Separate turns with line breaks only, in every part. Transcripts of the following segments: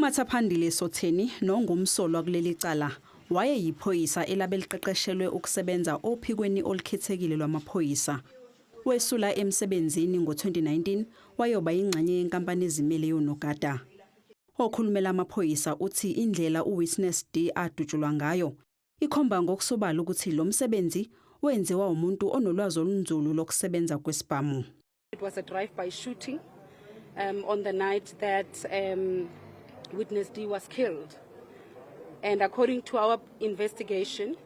uMathaphandile Sotheni nongumsolwa kuleli cala wayeyiphoyisa elabeliqeqeshelwe ukusebenza ophikweni olukhethekile lwamaphoyisa. Wesula emsebenzini ngo-2019 wayoba ingxenye yenkampani ezimele yonogada. Okhulumela amaphoyisa uthi indlela uWitness D adutshulwa ngayo ikhomba ngokusobala ukuthi lo msebenzi wenziwa umuntu onolwazi olunzulu lokusebenza kwesibhamu.
It was a drive-by shooting on the night that Witness D was killed. And according to our investigation,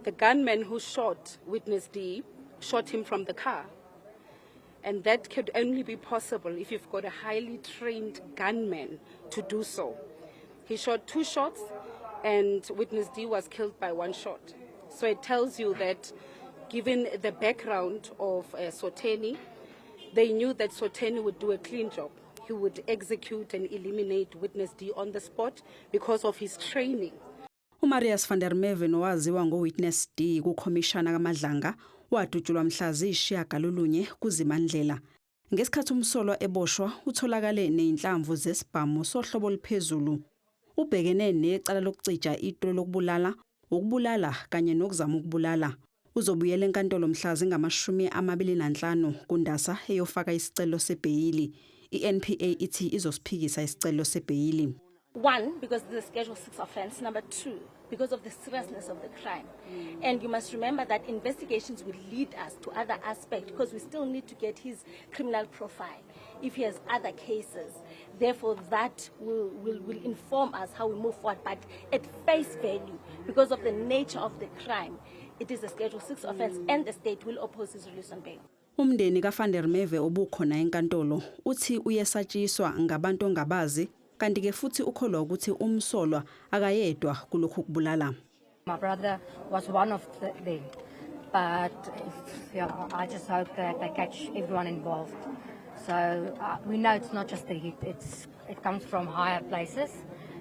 the gunman who shot Witness D shot him from the car. And that could only be possible if you've got a highly trained gunman to do so. He shot 2 shots and Witness D was killed by 1 shot. So it tells you that given the background of Sotheni, they knew that Sotheni would do a clean job. He would execute and eliminate Witness D on the spot because of his training.
uMarius van der Merwe owaziwa ngoWitness D kukhomishana kaMadlanga wadutshulwa mhla ziyishiyagalolunye kuZimandlela. Ngesikhathi umsolwa eboshwa utholakale nezinhlamvu zesibhamu sohlobo oluphezulu. Ubhekene necala lokucija ito lokubulala, ukubulala kanye nokuzama ukubulala. Uzobuyela enkantolo mhla zingama-25 kuNdasa eyofaka isicelo sebheyili. iNPA ithi izosiphikisa isicelo sebheyili.
1, because it's a Schedule 6 offense. Number 2, because of the seriousness of the crime. And you must remember that investigations will lead us to other aspects because we still need to get his criminal profile if he has other cases. Therefore, that will inform us how we move forward. But at face value, because of the nature of the crime, it is a Schedule 6 offense and the state will oppose his release on bail.
Umndeni kaVan der Merwe obukhona enkantolo uthi uyesatshiswa ngabantu ongabazi kanti ke futhi ukholwa ukuthi umsolwa akayedwa kulokhu kubulala.
My brother was one of them, but yeah, I just hope that they catch everyone involved. So we know it's not just the hit; it comes from higher places,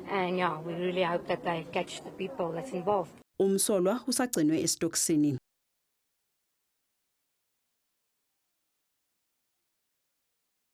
and yeah, we really hope that they catch the people that's involved.
Umsolwa usagcinwe esitokisini.